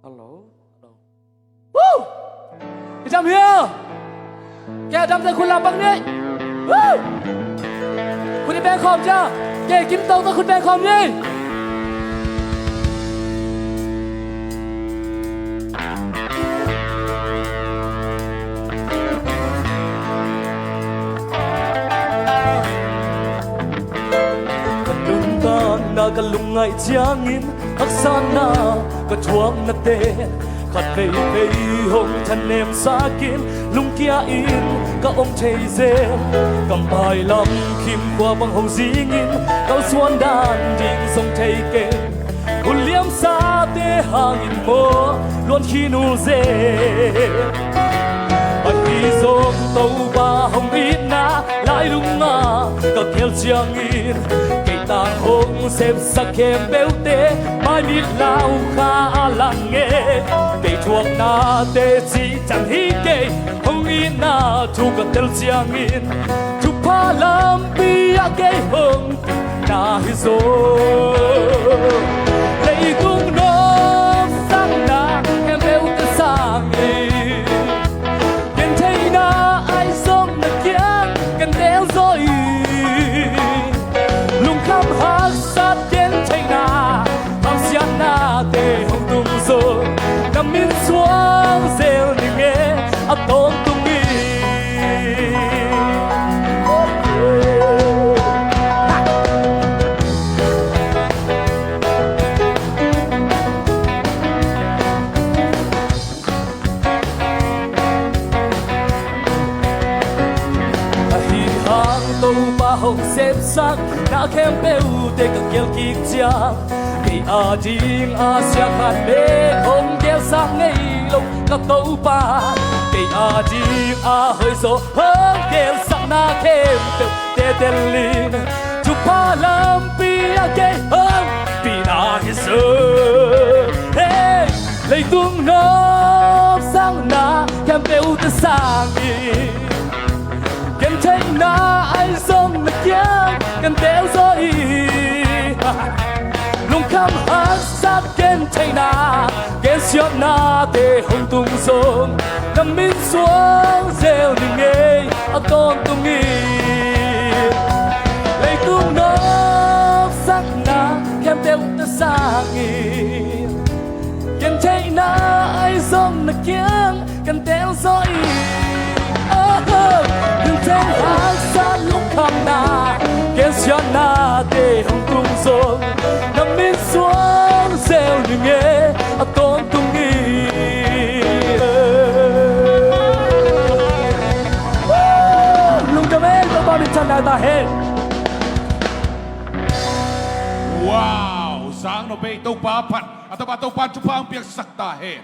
Hello. Woo! Chị Trâm here. Kẻ Trâmจะคุณลำบังนี่คุณแบงคอมจ้าแกกินโต๊ะต้องคุณแบงคอมนี่na ka lungai chiangin aksana ka thuang na te khat vei vei hong than nem sakin lung kia in ka om chei ze kam pai lam kim kwa bang hong zingin kau suan dan ding song thei ke uliam sa te hangin mo luan khi nu ze anh đi dòng tàu ba hồng ít na lại lunga ka khel chiangin ta không xem sắc kem béo tê mai biết lao kha lăng nghe để thuộc na tê chỉ chẳng hi kê không in na thu cả tel chiang in thu pa lam bia kê hồng na hi zo lấy tung nó sang na em béo tê sang in nhìn thấy na ai giống na kia cần đeo rồi khám hát sát đến thay na tham xiết na tê hồng tung rồi nằm miên xuống rêu như nghe ấp tôn tung nghi hi hàng tàu ba hồng xếp sắc na khem beu te ka kel ki chia ki a ding a sia khan me hom kel sang ngei long ka to pa ki a ding a hơi so hom kel sang na khem te te te lin tu pa lam pi a ke hom pi na hi so hey lấy tung nó sang na khem beu te sang đi ken thấy na ai giống na kia cần đeo rồi lung khám hát sát ken thấy na ken xiết na tê hồng tung sông nằm min xuống rêu đi nghe a con tung nghi lấy tung nó sắc na kem đeo ta sang nghi ken thấy na ai giống na kia cần đeo rồi nhưng thấy hát sát lúc khám na ken xiết na tê hồng tung sông nằm min xuống rêu đi nghe a con tung nghi lung ta mê ta bao đi chân đại ta hết Wow, sang no bay tàu pa pan, atau pa tàu pan chupang piak sakta he.